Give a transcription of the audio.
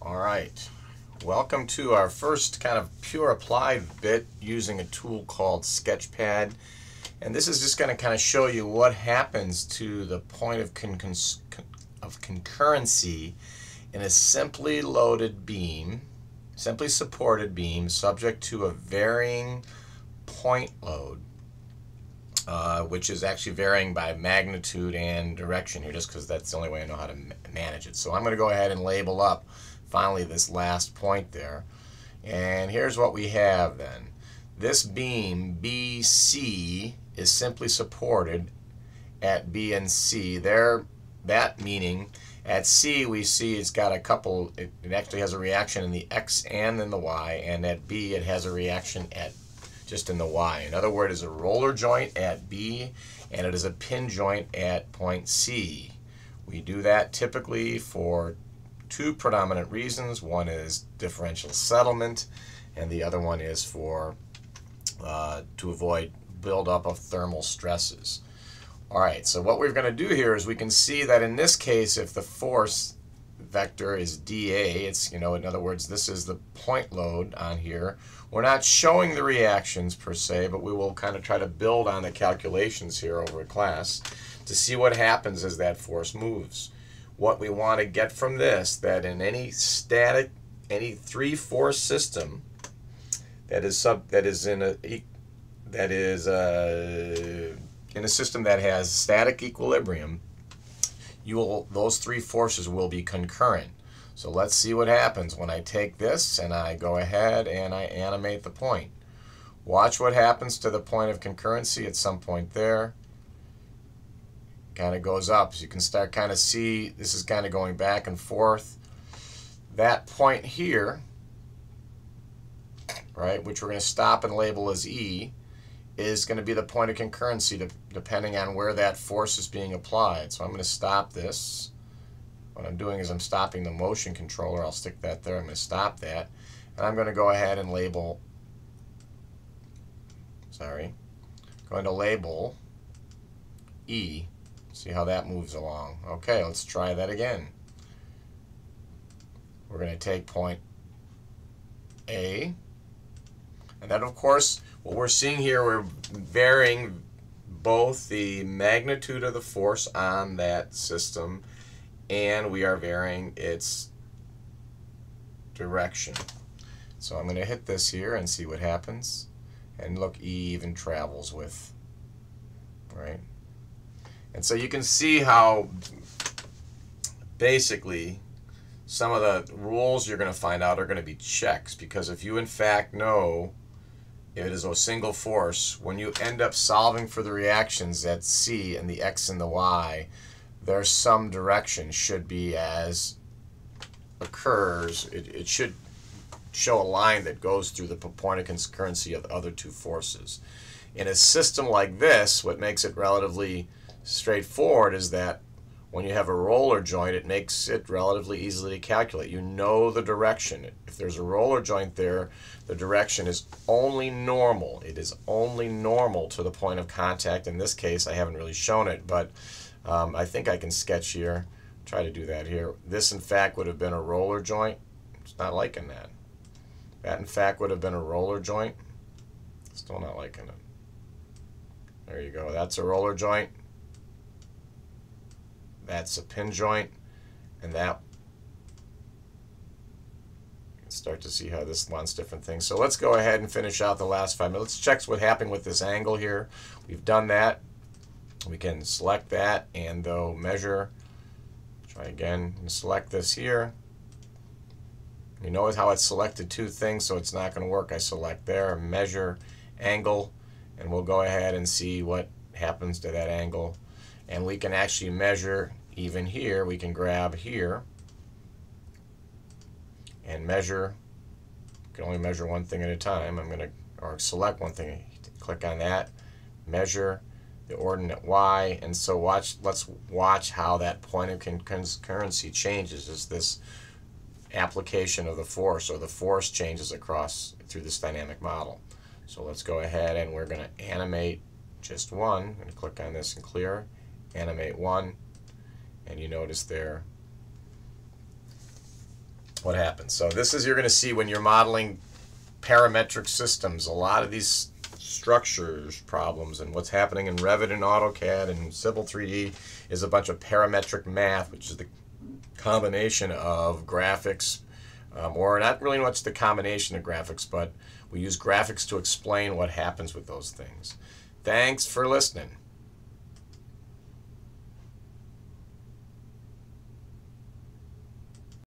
All right, welcome to our first kind of pure applied bit using a tool called Sketchpad. And this is just going to kind of show you what happens to the point of concurrency in a simply loaded beam, simply supported beam, subject to a varying point load, which is actually varying by magnitude and direction here, just because that's the only way I know how to manage it. So I'm going to go ahead and label up finally this last point there. And here's what we have then. This beam BC is simply supported at B and C. There, that meaning at C we see it's got a couple, it actually has a reaction in the X and in the Y, and at B it has a reaction at just in the Y. In other words, it's a roller joint at B and it is a pin joint at point C. We do that typically for two predominant reasons. One is differential settlement, and the other one is for to avoid buildup of thermal stresses. All right, so what we're going to do here is we can see that in this case, if the force vector is dA, it's, in other words, this is the point load on here. We're not showing the reactions per se, but we will kind of try to build on the calculations here over a class to see what happens as that force moves. What we want to get from this, that in any static, any three-force system that is in a system that has static equilibrium, those three forces will be concurrent. So let's see what happens when I take this and I go ahead and I animate the point. Watch what happens to the point of concurrency at some point there. Kind of goes up, so you can start kind of see this is kind of going back and forth. That point here, right, which we're going to stop and label as E, is going to be the point of concurrency depending on where that force is being applied. So I'm going to stop this. What I'm doing is I'm stopping the motion controller. I'll stick that there. I'm going to stop that. And I'm going to go ahead and label, going to label E. See how that moves along. Okay, let's try that again. We're going to take point A. And then, of course, what we're seeing here, we're varying both the magnitude of the force on that system and we are varying its direction. So I'm going to hit this here and see what happens. And look, E even travels with, right? And so you can see how basically some of the rules you're going to find out are going to be checks, because if you in fact know if it is a single force, when you end up solving for the reactions at C and the X and the Y, there's some direction should be as occurs. It should show a line that goes through the point of concurrency of the other two forces. In a system like this, what makes it relatively straightforward is that when you have a roller joint, it makes it relatively easy to calculate. You know the direction. If there's a roller joint there, the direction is only normal. It is only normal to the point of contact. In this case, I haven't really shown it, but I think I can sketch here. Try to do that here. This, in fact, would have been a roller joint. It's not liking that. That, in fact, would have been a roller joint. Still not liking it. There you go. That's a roller joint. That's a pin joint, and that, you can start to see how this wants different things. So let's go ahead and finish out the last 5 minutes. Let's check what happened with this angle here. We've done that. We can select that and though measure. Try again and select this here. You know how it's selected two things, so it's not going to work. I select there, measure, angle, and we'll go ahead and see what happens to that angle. And we can actually measure even here. We can grab here and measure. You can only measure one thing at a time. Or select one thing. Click on that. Measure the ordinate Y. And so let's watch how that point of concurrency changes as this application of the force, or the force changes across through this dynamic model. So let's go ahead and we're going to animate just one. I'm going to click on this and clear. Animate one, and you notice there what happens. So this is, you're going to see when you're modeling parametric systems, a lot of these structures problems and what's happening in Revit and AutoCAD and Civil 3D is a bunch of parametric math, which is the combination of graphics, or not really much the combination of graphics, but we use graphics to explain what happens with those things. Thanks for listening.